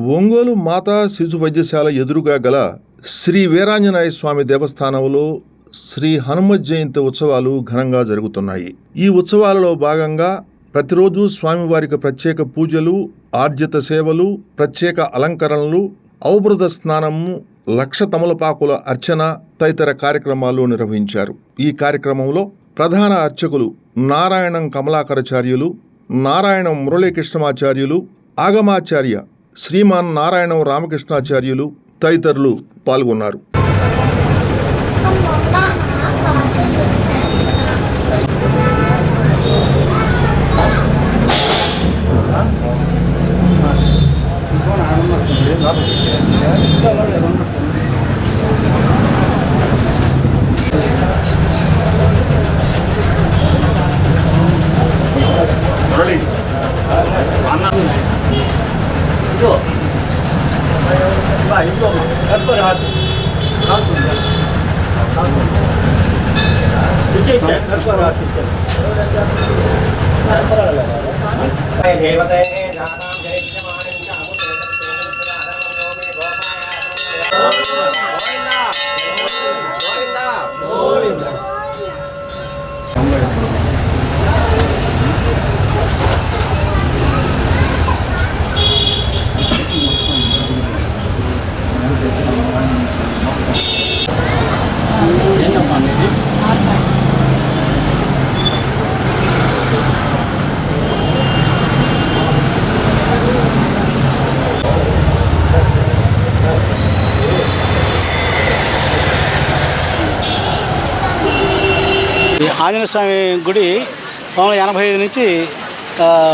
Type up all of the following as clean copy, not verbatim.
ఒంగోలు మాతా శిశు వైద్యశాల ఎదురుగా గల శ్రీ వీరాంజనేయ స్వామి దేవస్థానంలో శ్రీ హనుమత్ జయంతి ఉత్సవాలు ఘనంగా జరుగుతున్నాయి. ఈ ఉత్సవాలలో భాగంగా ప్రతిరోజు స్వామివారికి ప్రత్యేక పూజలు, ఆర్జిత సేవలు, ప్రత్యేక అలంకరణలు, ఔభృత స్నానము, లక్ష తమలపాకుల అర్చన తదితర కార్యక్రమాలు నిర్వహించారు. ఈ కార్యక్రమంలో ప్రధాన అర్చకులు నారాయణం కమలాకరాచార్యులు, నారాయణం మురళీకృష్ణమాచార్యులు, ఆగమాచార్య శ్రీమాన్ నారాయణం రామకృష్ణాచార్యులు తదితరులు పాల్గొన్నారు. ఆంజనేయ స్వామి గుడి 1985 నుంచి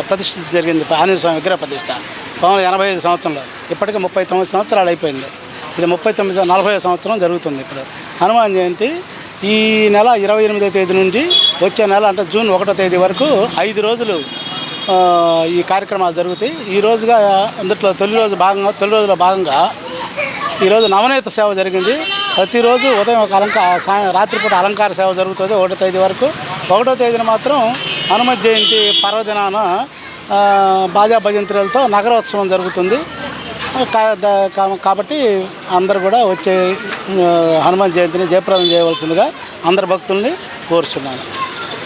ప్రతిష్ఠ జరిగింది. ఆంజనేయ స్వామి విగ్రహ ప్రతిష్ఠ 1985 సంవత్సరంలో. ఇప్పటికీ 39 సంవత్సరాలు అయిపోయింది. ఇది 40వ సంవత్సరం జరుగుతుంది. ఇప్పుడు హనుమాన్ జయంతి ఈ నెల 28వ తేదీ నుండి వచ్చే నెల అంటే జూన్ 1వ తేదీ వరకు 5 రోజులు ఈ కార్యక్రమాలు జరుగుతాయి. ఈ రోజుగా అందులో తొలి రోజులో భాగంగా ఈరోజు నవనీత సేవ జరిగింది. ప్రతిరోజు ఉదయం ఒక రాత్రిపూట అలంకార సేవ జరుగుతుంది 1వ తేదీ వరకు. 1వ తేదీన మాత్రం హనుమత్ జయంతి పర్వదినాన బాజా భజంత్రులతో నగరోత్సవం జరుగుతుంది. కాబట్టి అందరూ కూడా వచ్చే హనుమత్ జయంతిని జయప్రదం చేయవలసిందిగా అందరు భక్తుల్ని కోరుచున్నాను.